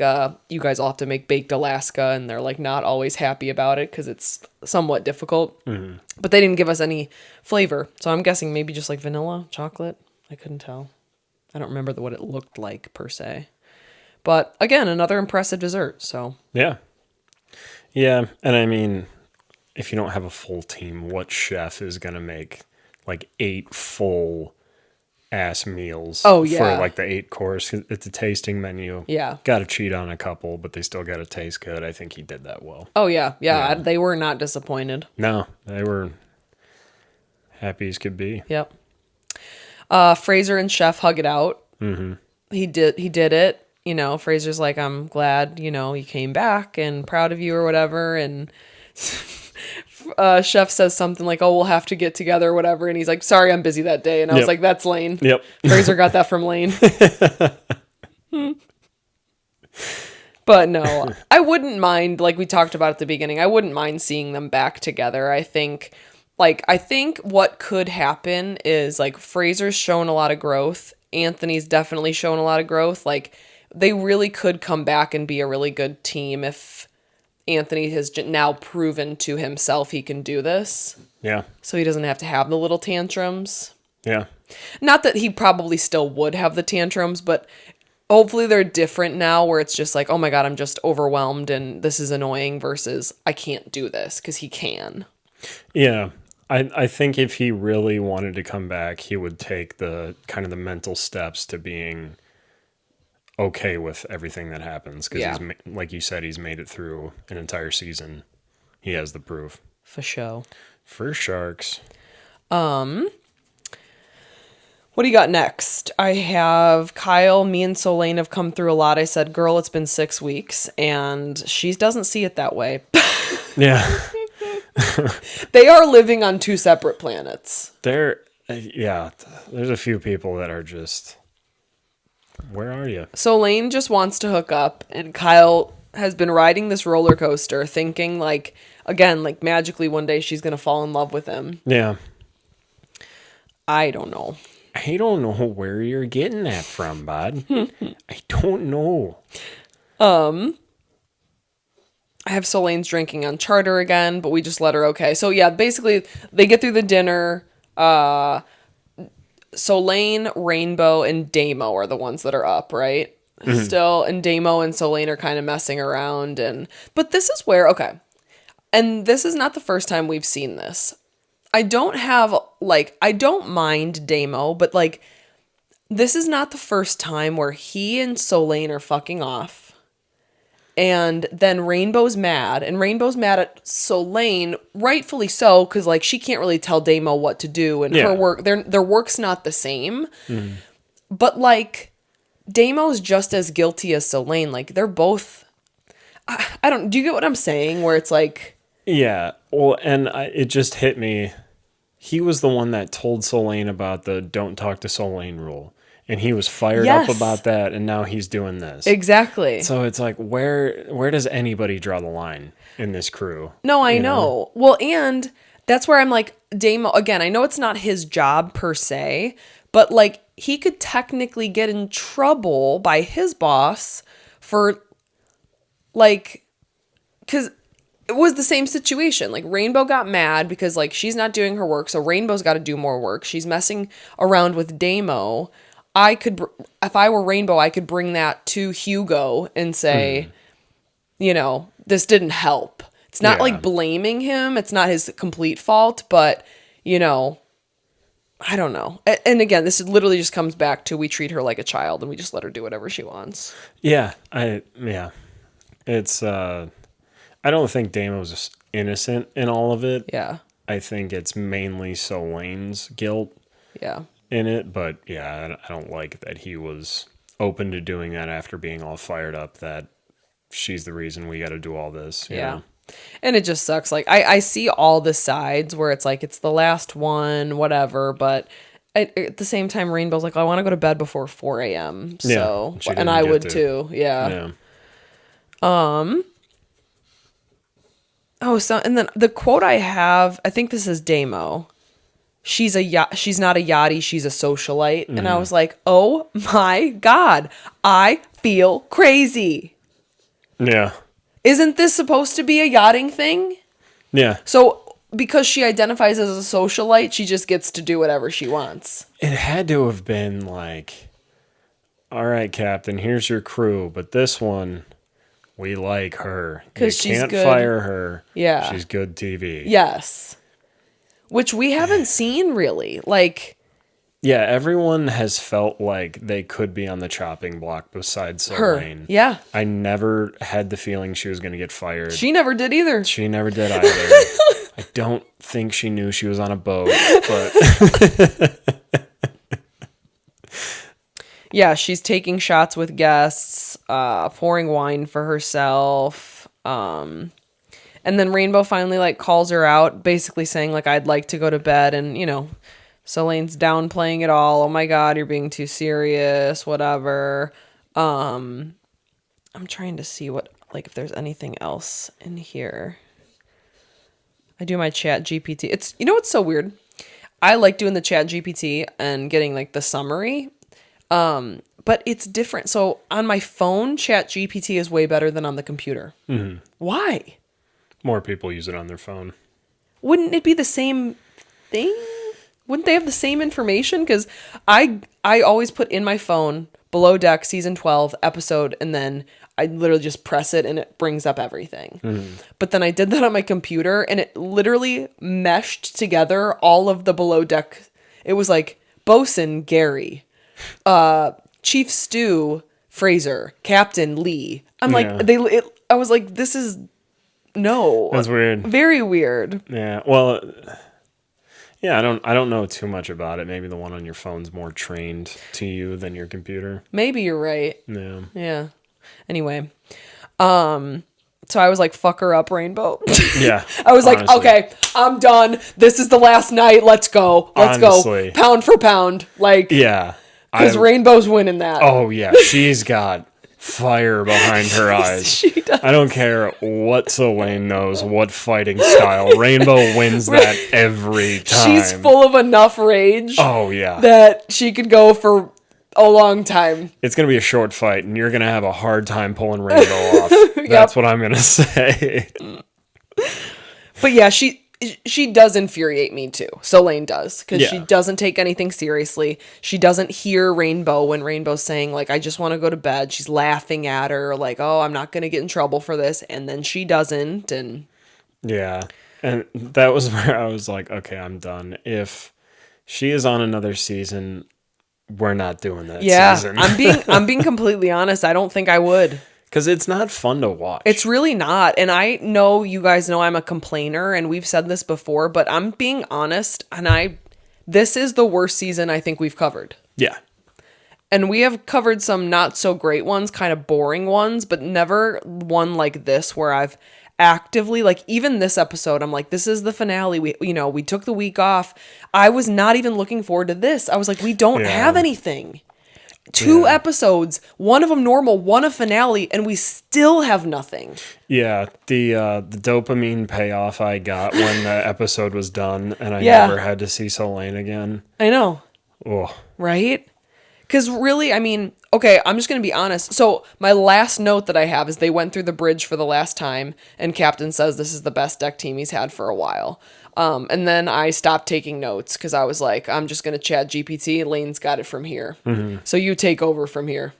you guys all have to make baked Alaska, and they're like not always happy about it because it's somewhat difficult. But they didn't give us any flavor. So I'm guessing maybe just like vanilla, chocolate. I couldn't tell. I don't remember what it looked like per se. But again, another impressive dessert. So Yeah. Yeah. And I mean, if you don't have a full team, what chef is going to make like 8 full ass meals Oh, yeah. for like the 8 course? It's a tasting menu. Yeah. Got to cheat on a couple, but they still got to taste good. I think he did that well. Oh, yeah. They were not disappointed. No, they were happy as could be. Yep. Fraser and Chef hug it out. Mm-hmm. He did it. You know, Fraser's like, I'm glad, you know, you came back and proud of you or whatever. And Chef says something like, oh, we'll have to get together or whatever. And he's like, sorry, I'm busy that day. And I was like, that's Lane. Yep. Fraser got that from Lane. But no, I wouldn't mind, like we talked about at the beginning, I wouldn't mind seeing them back together. I think what could happen is like Fraser's shown a lot of growth. Anthony's definitely shown a lot of growth. Like they really could come back and be a really good team if Anthony has now proven to himself he can do this. Yeah. So he doesn't have to have the little tantrums. Yeah. Not that he probably still would have the tantrums, but hopefully they're different now where it's just like, oh my God, I'm just overwhelmed and this is annoying versus I can't do this because he can. Yeah. I think if he really wanted to come back, he would take the kind of the mental steps to being okay with everything that happens. Because like you said, he's made it through an entire season. He has the proof. For sure. For Sharks. What do you got next? I have Kyle, me and Solane have come through a lot. I said, girl, it's been 6 weeks. And she doesn't see it that way. Yeah. They are living on 2 separate planets. There's a few people that are just, where are you? Solane just wants to hook up, and Kyle has been riding this roller coaster thinking like, again, like magically one day she's going to fall in love with him. Yeah. I don't know. I don't know where you're getting that from, bud. I don't know. I have Solane's drinking on charter again, but we just let her okay. So yeah, basically they get through the dinner. Solane, Rainbow, and Damo are the ones that are up, right? Mm-hmm. Still, and Damo and Solane are kind of messing around, but this is where, okay. And this is not the first time we've seen this. I don't mind Damo, but like, this is not the first time where he and Solane are fucking off. And then Rainbow's mad, and Rainbow's mad at Solane, rightfully so, because like she can't really tell Damo what to do, and her work, their work's not the same. But like Damo's just as guilty as Solane. Like they're both. I don't. Do you get what I'm saying? Where it's like. Yeah. Well, and it just hit me. He was the one that told Solane about the "don't talk to Solane" rule. And he was fired up about that, and now he's doing this. Exactly. So it's like, where does anybody draw the line in this crew? No, I know. Well, and that's where I'm like, Damo, again, I know it's not his job per se, but like, he could technically get in trouble by his boss for, like, because it was the same situation. Like, Rainbow got mad because, like, she's not doing her work, so Rainbow's got to do more work. She's messing around with Damo. If I were Rainbow, I could bring that to Hugo and say, you know, this didn't help. It's not like blaming him. It's not his complete fault, but, you know, I don't know. And again, this literally just comes back to we treat her like a child and we just let her do whatever she wants. Yeah. It's, I don't think Damo's innocent in all of it. Yeah. I think it's mainly Solane's guilt. Yeah. In it, but yeah, I don't like that he was open to doing that after being all fired up that she's the reason we got to do all this. You know? And it just sucks. Like I see all the sides where it's like it's the last one, whatever, but at the same time, Rainbow's like, I want to go to bed before 4 a.m. So, and I would too. Yeah. Oh, so and then the quote I have, I think this is Damo. She's not a yachty, she's a socialite. And I was like, oh my God, I feel crazy. Yeah. Isn't this supposed to be a yachting thing? Yeah. So because she identifies as a socialite, she just gets to do whatever she wants. It had to have been like, all right, Captain, here's your crew, but this one, we like her. Because you can't fire her. Yeah. She's good TV. Yes. Which we haven't seen really. Like, yeah, everyone has felt like they could be on the chopping block besides Solane. Her. Yeah. I never had the feeling she was going to get fired. She never did either. She never did either. I don't think she knew she was on a boat, but yeah, she's taking shots with guests, pouring wine for herself. And then Rainbow finally like calls her out, basically saying like, I'd like to go to bed. And, you know, Solane's downplaying it all. Oh my God, you're being too serious, whatever. I'm trying to see what, like if there's anything else in here. I do my chat GPT. It's, you know what's so weird? I like doing the chat GPT and getting like the summary. But it's different. So on my phone, chat GPT is way better than on the computer. Mm-hmm. Why? More people use it on their phone. Wouldn't it be the same thing? Wouldn't they have the same information? Because I always put in my phone Below Deck season 12 episode, and then I literally just press it and it brings up everything. But then I did that on my computer and it literally meshed together all of the Below Deck. It was like Bosun Gary, Chief Stu Fraser, Captain Lee. I'm like, I was like, this is no. That's weird. Very weird. Yeah. Well, yeah, I don't know too much about it. Maybe the one on your phone's more trained to you than your computer. Maybe you're right. Yeah. Yeah. Anyway, so I was like, fuck her up, Rainbow. Yeah. I was honestly. Like, okay, I'm done. This is the last night. Let's go. Let's go. Pound for pound. Like, yeah. Because Rainbow's winning that. Oh, yeah. She's got fire behind her eyes. She does. I don't care what Solane knows, what fighting style. Rainbow wins that every time. She's full of enough rage. Oh, yeah. That she could go for a long time. It's going to be a short fight, and you're going to have a hard time pulling Rainbow off. That's what I'm going to say. But yeah, she does infuriate me too. Solane does. Because she doesn't take anything seriously. She doesn't hear Rainbow when Rainbow's saying, like, I just want to go to bed. She's laughing at her, like, oh, I'm not going to get in trouble for this. And then she doesn't. And yeah. And that was where I was like, okay, I'm done. If she is on another season, we're not doing that season. I'm being completely honest. I don't think I would. Because it's not fun to watch. It's really not. And I know you guys know I'm a complainer, and we've said this before, but I'm being honest, and this is the worst season I think we've covered. Yeah. And we have covered some not so great ones, kind of boring ones, but never one like this where I've actively, like, even this episode, I'm like, this is the finale. We took the week off. I was not even looking forward to this. I was like, we don't have anything. 2 episodes, one of them normal, one a finale, and we still have nothing. Yeah, the dopamine payoff I got when the episode was done, and I never had to see Solane again. I know. Oh. Right? Because really, I mean, okay, I'm just going to be honest. So my last note that I have is they went through the bridge for the last time, and Captain says this is the best deck team he's had for a while. And then I stopped taking notes because I was like, I'm just going to chat GPT. Lane's got it from here. Mm-hmm. So you take over from here.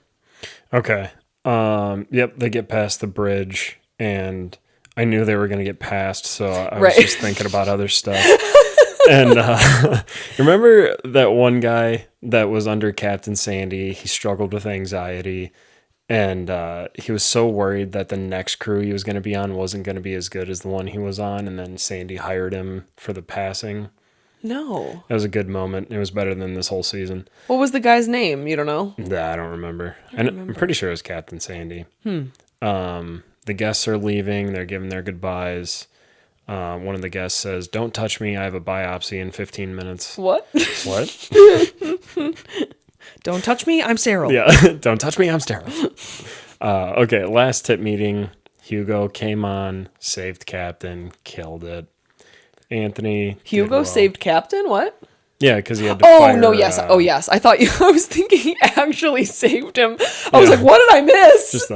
Okay. Yep, they get past the bridge, and I knew they were going to get past, so I was just thinking about other stuff. And remember that one guy that was under Captain Sandy? He struggled with anxiety, and he was so worried that the next crew he was going to be on wasn't going to be as good as the one he was on, and then Sandy hired him for the passing. No. It was a good moment. It was better than this whole season. What was the guy's name? You don't know? Nah, I don't remember. I'm pretty sure it was Captain Sandy. The guests are leaving. They're giving their goodbyes. One of the guests says, "Don't touch me. I have a biopsy in 15 minutes." What? What? Don't touch me. I'm sterile. Yeah. Don't touch me. I'm sterile. Okay. Last tip meeting. Hugo came on, saved Captain, killed it. Anthony. Hugo saved Captain? What? Yeah, because he had to fire, no, yes. Yes. I thought I was thinking he actually saved him. I was like, what did I miss? Just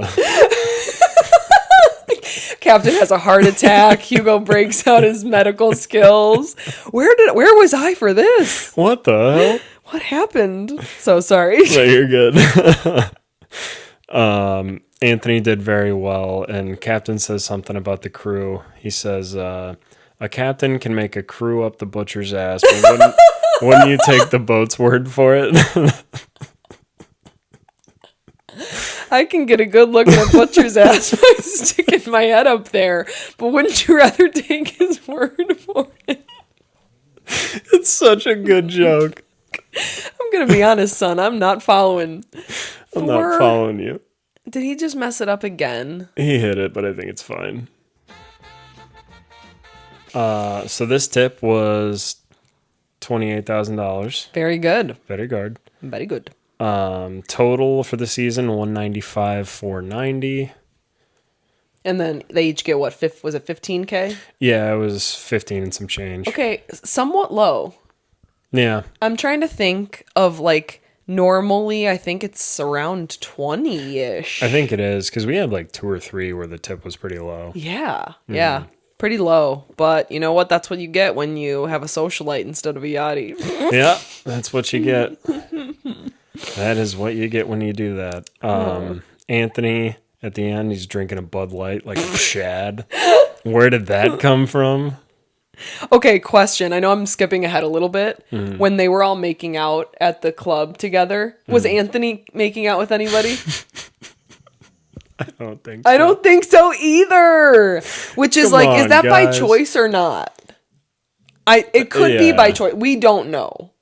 Captain has a heart attack. Hugo breaks out his medical skills. Where was I for this? What the hell? What happened? So sorry. No, you're good. Anthony did very well, and Captain says something about the crew. He says, a captain can make a crew up the butcher's ass, but wouldn't you take the boat's word for it? I can get a good look at a butcher's ass by sticking my head up there, but wouldn't you rather take his word for it? It's such a good joke. I'm going to be honest, son. I'm not following. I'm not following you. Did he just mess it up again? He hit it, but I think it's fine. So this tip was $28,000. Very good. Very good. Very good. Total for the season, $195,490. And then they each get what? Was it $15K? Yeah, it was 15 and some change. Okay, somewhat low. Yeah. I'm trying to think of like normally I think it's around 20-ish. I think it is because we had like 2 or 3 where the tip was pretty low. Yeah. Yeah. Pretty low. But you know what? That's what you get when you have a socialite instead of a yachty. Yeah, that's what you get. That is what you get when you do that. Anthony, at the end, he's drinking a Bud Light like a Shad. Where did that come from? Okay, question. I know I'm skipping ahead a little bit. When they were all making out at the club together, was Anthony making out with anybody? I don't think so. I don't think so either. Which is Come is on, that by guys. choice or not? It could be by choice. We don't know.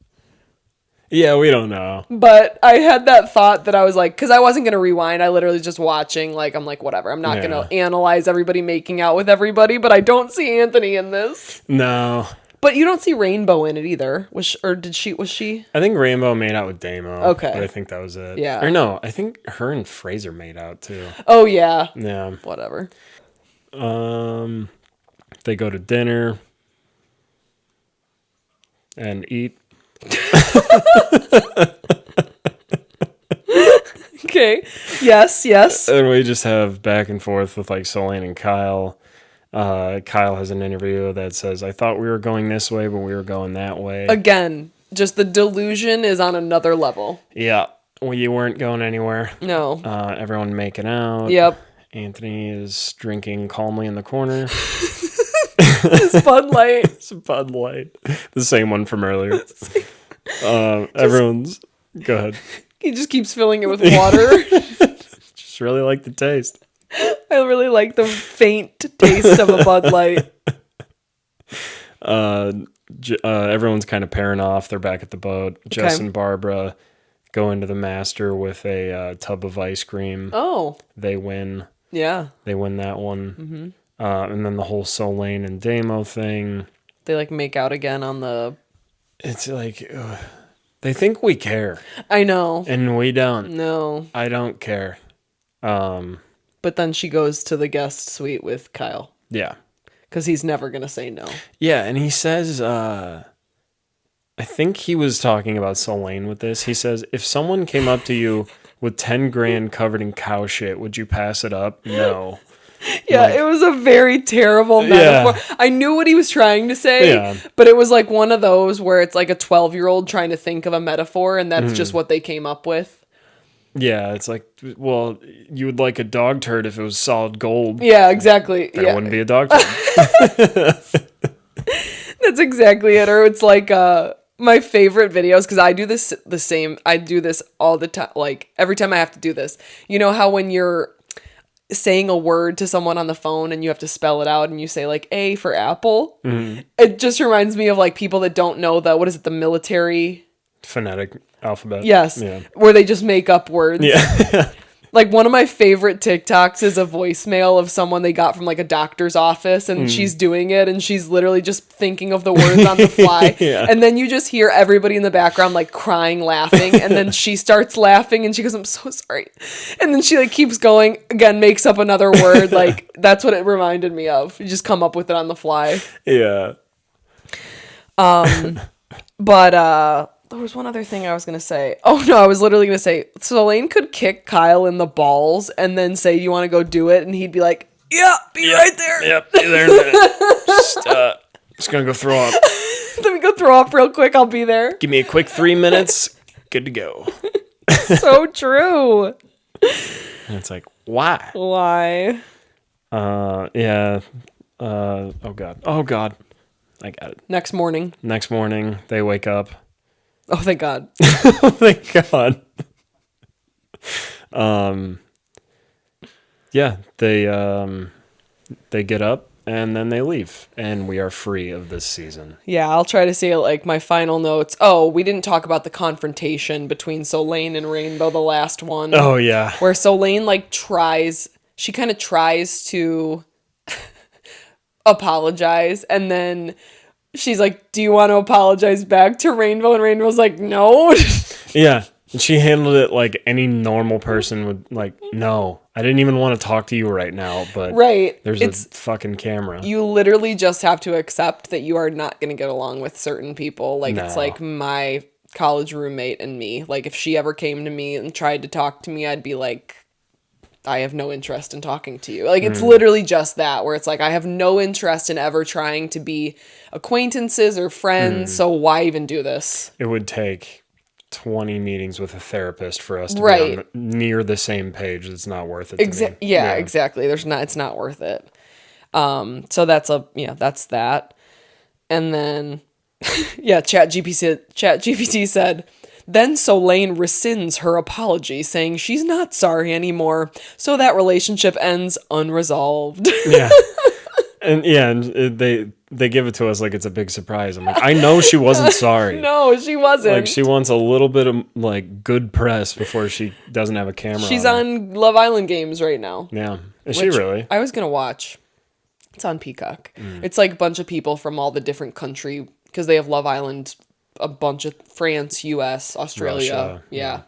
Yeah, we don't know. But I had that thought that I was like, because I wasn't going to rewind. I literally just watching. Like, I'm like, whatever. I'm not going to analyze everybody making out with everybody. But I don't see Anthony in this. No. But you don't see Rainbow in it either. Was she? I think Rainbow made out with Damo. Okay. But I think that was it. Yeah. Or no, I think her and Fraser made out too. Oh, yeah. Yeah. Whatever. They go to dinner and eat. Okay. Yes. And we just have back and forth with like Solane and Kyle. Kyle has an interview that says, I thought we were going this way, but we were going that way. Again, just the delusion is on another level. Yeah. Well, you weren't going anywhere. No. Everyone making out. Yep. Anthony is drinking calmly in the corner. It's Bud Light. It's Bud Light. The same one from earlier. Everyone's... Go ahead. He just keeps filling it with water. Just Just really like the taste. I really like the faint taste of a Bud Light. Everyone's kind of pairing off. They're back at the boat. Jess and Barbara go into the master with a tub of ice cream. Oh. They win. Yeah. They win that one. Mm-hmm. And then the whole Solane and Damo thing. They like make out again on the... It's like, they think we care. I know. And we don't. No. I don't care. But then she goes to the guest suite with Kyle. Yeah. Because he's never going to say no. Yeah, and he says, I think he was talking about Solane with this. He says, if someone came up to you with 10 grand covered in cow shit, would you pass it up? No. Yeah, like, it was a very terrible metaphor. Yeah. I knew what he was trying to say, but it was like one of those where it's like a 12-year-old trying to think of a metaphor, and that's just what they came up with. Yeah, it's like, well, you would like a dog turd if it was solid gold. Yeah, exactly. There wouldn't be a dog turd. That's exactly it. Or it's like my favorite videos, because I do this the same. I do this all the time. Like every time I have to do this. You know how when you're saying a word to someone on the phone and you have to spell it out and you say like A for apple? Mm-hmm. It just reminds me of like people that don't know the military... Phonetic alphabet. Yes. Yeah. Where they just make up words. Yeah. Like one of my favorite TikToks is a voicemail of someone they got from like a doctor's office, and she's doing it and she's literally just thinking of the words on the fly. Yeah. And then you just hear everybody in the background like crying, laughing, and then she starts laughing and she goes, I'm so sorry. And then she like keeps going, again, makes up another word. Like that's what it reminded me of. You just come up with it on the fly. Yeah. But there was one other thing I was going to say. Oh, no, I was literally going to say, Solane could kick Kyle in the balls and then say, you want to go do it? And he'd be like, yeah, be right there. Yep, be there in a minute. Just going to go throw up. Let me go throw up real quick. I'll be there. Give me a quick 3 minutes. Good to go. So true. And it's like, why? Why? Yeah. Oh, God. I got it. Next morning, they wake up. Oh, thank God. Thank God. Yeah, they get up and then they leave, and we are free of this season. Yeah, I'll try to say like my final notes. Oh, we didn't talk about the confrontation between Solane and Rainbow, the last one. Oh, yeah. Where Solane like tries to apologize, and then she's like, do you want to apologize back to Rainbow? And Rainbow's like, no. Yeah. And she handled it like any normal person would, like, no, I didn't even want to talk to you right now, but there's a fucking camera. You literally just have to accept that you are not going to get along with certain people. Like, It's like my college roommate and me. Like, if she ever came to me and tried to talk to me, I'd be like, I have no interest in talking to you. Like, it's literally just that, where it's like, I have no interest in ever trying to be acquaintances or friends, so why even do this? It would take 20 meetings with a therapist for us to be on near the same page. It's not worth it to me. Yeah, exactly. It's not worth it. So that's that. And then, ChatGPT said, then Solane rescinds her apology, saying she's not sorry anymore, so that relationship ends unresolved. Yeah. And they give it to us like it's a big surprise. I'm like, I know she wasn't sorry. No, she wasn't. Like, she wants a little bit of like good press before she doesn't have a camera. She's on Love Island games right now. Yeah. Is she really? I was going to watch. It's on Peacock. It's like a bunch of people from all the different country, because they have Love Island, a bunch of France, US, Australia,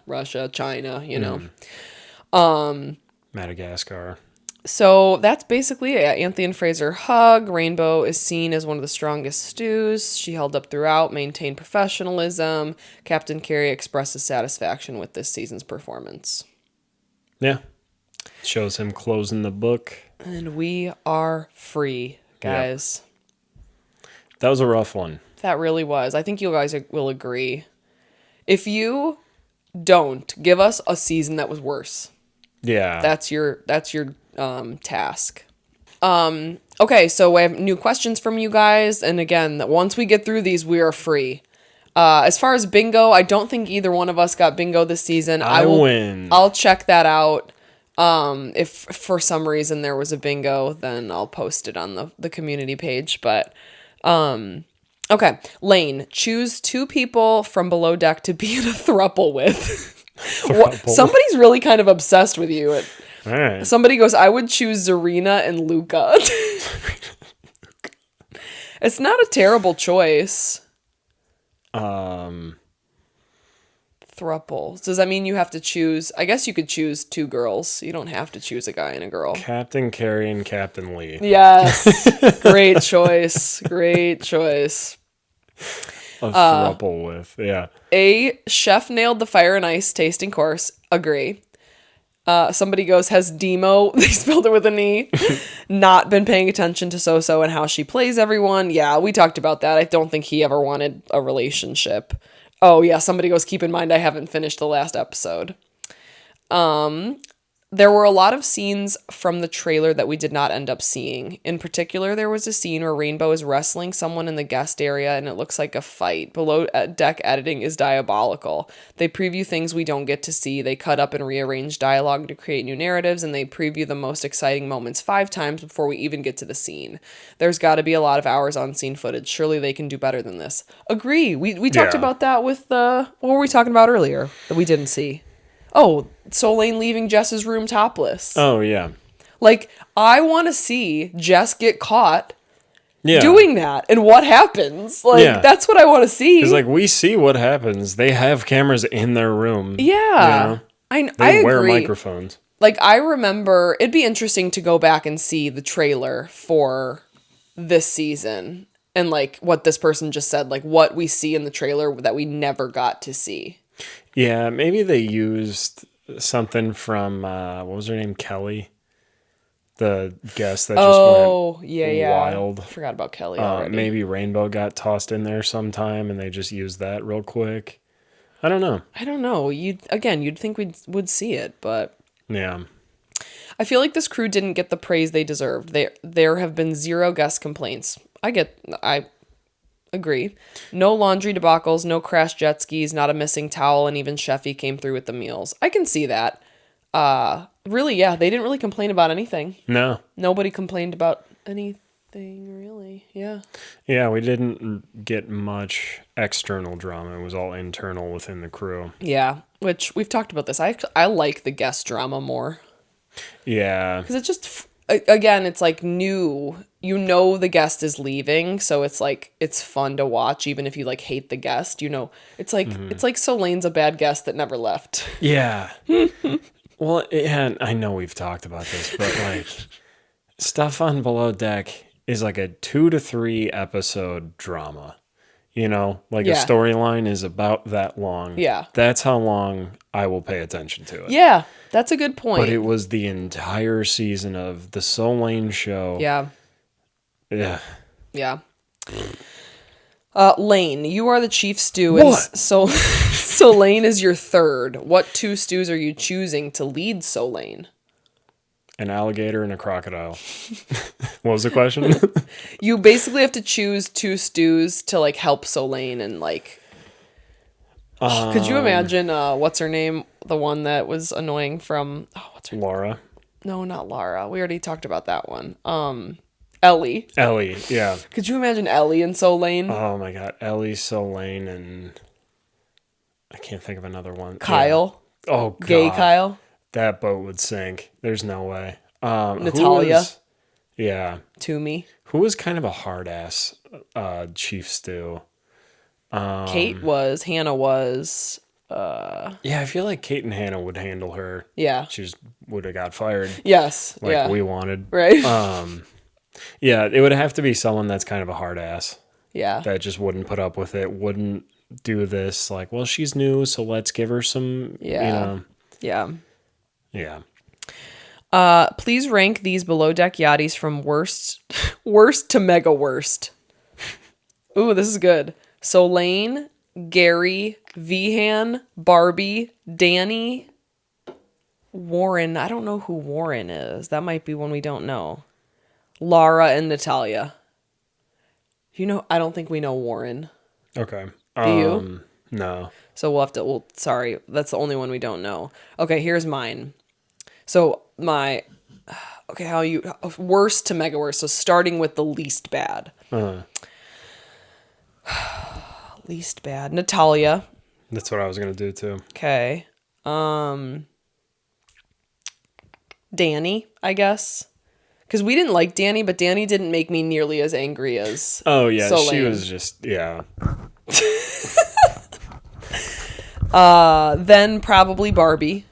Russia, China, you know. Madagascar. So that's basically it. Anthony and Fraser hug. Rainbow is seen as one of the strongest stews. She held up throughout, maintained professionalism. Captain Carey expresses satisfaction with this season's performance. Yeah. Shows him closing the book. And we are free, guys. Yep. That was a rough one. That really was. I think you guys will agree. If you don't, give us a season that was worse. Yeah. That's your task. Okay, so we have new questions from you guys, and again, once we get through these, we are free. As far as bingo, I don't think either one of us got bingo this season. I will win. I'll check that out. If for some reason there was a bingo, then I'll post it on the community page. But okay, Lane, choose 2 people from Below Deck to be in a throuple with. Somebody's really kind of obsessed with you. All right. Somebody goes, I would choose Zarina and Luca. It's not a terrible choice. Thruple. Does that mean you have to choose? I guess you could choose 2 girls. You don't have to choose a guy and a girl. Captain Carey and Captain Lee. Yes. Great choice. Great choice. A throuple with, yeah. A chef nailed the fire and ice tasting course. Agree. Somebody goes, has Demo, they spelled it with an E, not been paying attention to So-So and how she plays everyone? Yeah, we talked about that. I don't think he ever wanted a relationship. Oh, yeah, somebody goes, keep in mind I haven't finished the last episode. There were a lot of scenes from the trailer that we did not end up seeing. In particular, there was a scene where Rainbow is wrestling someone in the guest area and it looks like a fight. Below Deck editing is diabolical. They preview things we don't get to see. They cut up and rearrange dialogue to create new narratives, and they preview the most exciting moments 5 times before we even get to the scene. There's got to be a lot of hours on scene footage. Surely they can do better than this. Agree. We talked about that with what were we talking about earlier that we didn't see? Oh, Solane leaving Jess's room topless. Oh, yeah. Like, I want to see Jess get caught doing that. And what happens? Like, that's what I want to see. Because, like, we see what happens. They have cameras in their room. Yeah. You know? I They wear agree. microphones. Like, I remember, it'd be interesting to go back and see the trailer for this season. And, like, what this person just said. Like, what we see in the trailer that we never got to see. Yeah, maybe they used something from, what was her name? Kelly? The guest that just went wild. I forgot about Kelly already. Maybe Rainbow got tossed in there sometime and they just used that real quick. I don't know. You'd think would see it, but... Yeah. I feel like this crew didn't get the praise they deserved. There have been 0 guest complaints. I agree. No laundry debacles, no crashed jet skis, not a missing towel, and even Sheffy came through with the meals. I can see that. Really, yeah, they didn't really complain about anything. No. Nobody complained about anything, really. Yeah. Yeah, we didn't get much external drama. It was all internal within the crew. Yeah, which we've talked about this. I like the guest drama more. Yeah. Because it's just, again, it's like new. You know the guest is leaving, so it's like it's fun to watch, even if you like hate the guest. You know, it's like Solane's a bad guest that never left. Yeah. Well, and I know we've talked about this, but like stuff on Below Deck is like a 2 to 3 episode drama. You know, like a storyline is about that long. Yeah. That's how long I will pay attention to it. Yeah, that's a good point. But it was the entire season of the Solane show. Yeah. Yeah. Yeah. Lane, you are the chief stew. What? So Lane is your third. What 2 stews are you choosing to lead Solane? An alligator and a crocodile. What was the question? You basically have to choose 2 stews to like help Solane and like. Could you imagine? What's her name? The one that was annoying from. Oh, what's her name? Laura. No, not Lara. We already talked about that one. Ellie. Ellie, yeah. Could you imagine Ellie and Solane? Oh my god, Ellie, Solane, and I can't think of another one. Kyle. Yeah. Oh god. Gay Kyle. That boat would sink. There's no way. Natalia. Yeah. Toomey. Who was kind of a hard ass Chief Stew? Kate was. Hannah was. Yeah, I feel like Kate and Hannah would handle her. Yeah. She just would have got fired. Yes. Like we wanted. Right. Yeah, it would have to be someone that's kind of a hard ass. Yeah. That just wouldn't put up with it, wouldn't do this. Like, well, she's new, so let's give her some, Yeah. Yeah. Please rank these Below Deck yachties from worst to mega worst. Ooh, this is good. Solane, Gary, Vihan, Barbie, Danny, Warren. I don't know who Warren is. That might be one we don't know. Lara and Natalia. I don't think we know Warren. Okay. Do you? No. So we'll have to, sorry, that's the only one we don't know. Okay, here's mine. So my okay, worst to mega worst. So starting with the least bad. Least bad. Natalia. That's what I was gonna do too. Okay. Danny, I guess. Because we didn't like Danny, but Danny didn't make me nearly as angry as Oh yeah, Soleil. she was just Then probably Barbie.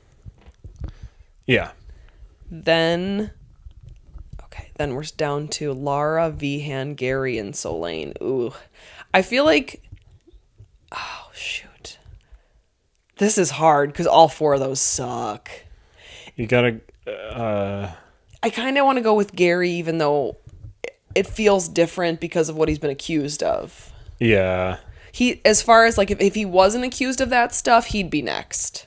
Yeah. Then we're down to Lara, Vihan, Gary, and Solane. Ooh. I feel like... Oh, shoot. This is hard because all 4 of those suck. You gotta... I kind of want to go with Gary, even though it feels different because of what he's been accused of. Yeah. As far as, like, if he wasn't accused of that stuff, he'd be next.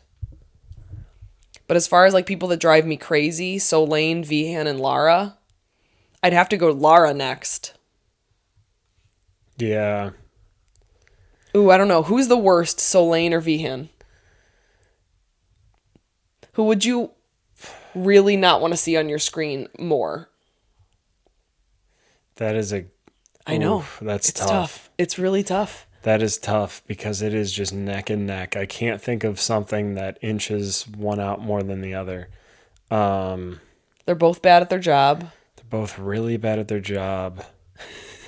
But as far as, like, people that drive me crazy, Solane, Vihan, and Lara... I'd have to go Lara next. Yeah. Ooh, I don't know. Who's the worst, Solane or Vihan? Who would you really not want to see on your screen more? That is I know. Oof, that's it's tough. It's really tough. That is tough because it is just neck and neck. I can't think of something that inches one out more than the other. They're both bad at their job. Both really bad at their job.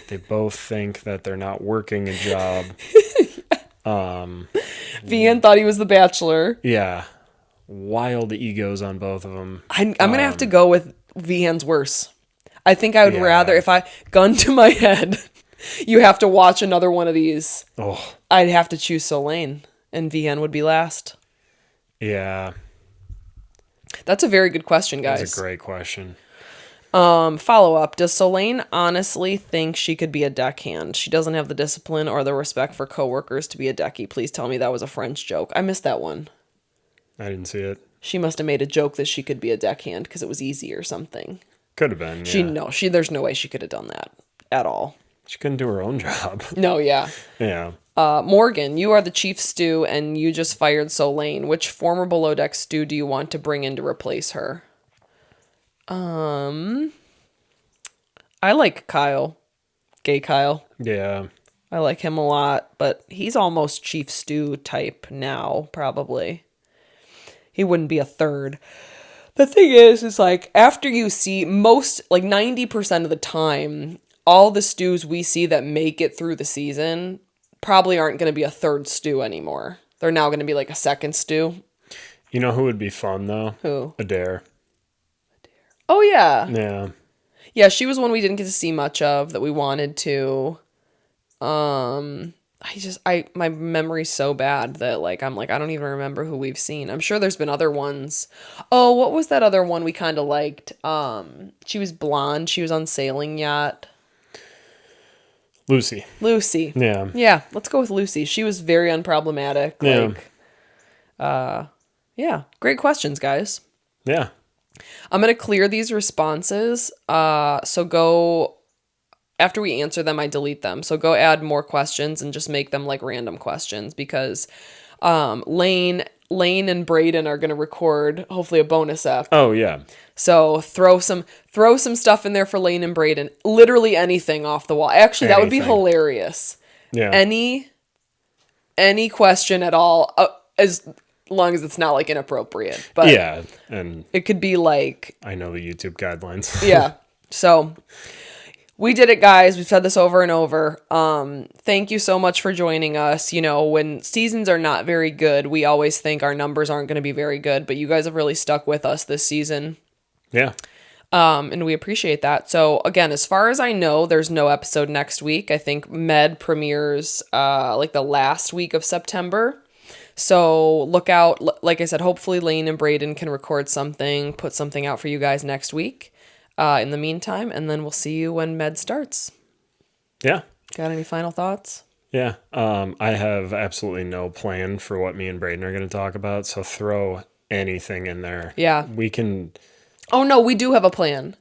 They both think that they're not working a job. Vian thought he was the Bachelor. Yeah. Wild egos on both of them. I'm going to have to go with Vian's worse. I think I would rather, if I, gun to my head, you have to watch another one of these. Oh. I'd have to choose Solane, and Vian would be last. Yeah. That's a very good question, guys. That's a great question. Follow up. Does Solane honestly think she could be a deckhand? She doesn't have the discipline or the respect for coworkers to be a decky. Please tell me that was a French joke. I missed that one. I didn't see it. She must have made a joke that she could be a deckhand because it was easy or something. Could have been. Yeah. There's no way she could have done that at all. She couldn't do her own job. No, yeah. Yeah. Morgan, you are the chief stew and you just fired Solane. Which former below deck stew do you want to bring in to replace her? I like Kyle. Gay Kyle. Yeah. I like him a lot, but he's almost Chief Stew type now, probably. He wouldn't be a third. The thing is like, after you see 90% of the time, all the stews we see that make it through the season probably aren't going to be a third stew anymore. They're now going to be like a second stew. You know who would be fun, though? Who? Adair. Oh, yeah. Yeah. Yeah, she was one we didn't get to see much of that we wanted to. My memory's so bad that I don't even remember who we've seen. I'm sure there's been other ones. Oh, what was that other one we kind of liked? She was blonde. She was on Sailing Yacht. Lucy. Yeah. Yeah, let's go with Lucy. She was very unproblematic. Yeah. Great questions, guys. Yeah. I'm going to clear these responses. So go, after we answer them, I delete them. So go add more questions and just make them like random questions because Lane and Braden are going to record hopefully a bonus ep. Oh, yeah. So throw some stuff in there for Lane and Braden. Literally anything off the wall. Actually, that would be hilarious. Yeah. Any question at all, as long as it's not like inappropriate. But yeah, and it could be like, I know the YouTube guidelines. Yeah. So we did it, guys. We've said this over and over. Thank you so much for joining us. You know, when seasons are not very good, we always think our numbers aren't going to be very good, but you guys have really stuck with us this season. Yeah. And we appreciate that. So again, as far as I know, there's no episode next week. I think Med premieres like the last week of September. So look out. Like I said, hopefully Lane and Braden can record something, put something out for you guys next week in the meantime. And then we'll see you when Med starts. Yeah. Got any final thoughts? Yeah. I have absolutely no plan for what me and Braden are going to talk about. So throw anything in there. Yeah. We can. Oh, no, we do have a plan.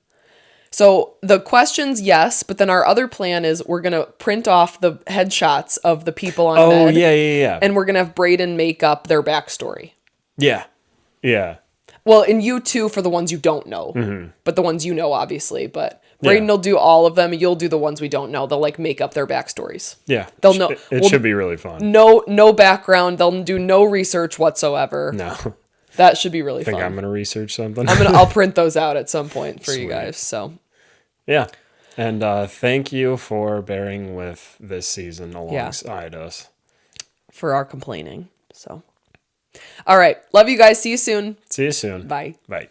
So the questions, yes, but then our other plan is we're going to print off the headshots of the people on Med. Yeah. And we're going to have Braden make up their backstory. Yeah. Yeah. Well, and you too for the ones you don't know, but the ones you know, obviously. But Braden will do all of them. You'll do the ones we don't know. They'll like make up their backstories. Yeah, They'll know. It should be really fun. No background. They'll do no research whatsoever. No, That should be really I think fun. I'm gonna research something. I'll print those out at some point for you Sweet. guys. So yeah, and thank you for bearing with this season alongside us. For our complaining. So, all right. Love you guys. See you soon. See you soon. Bye. Bye.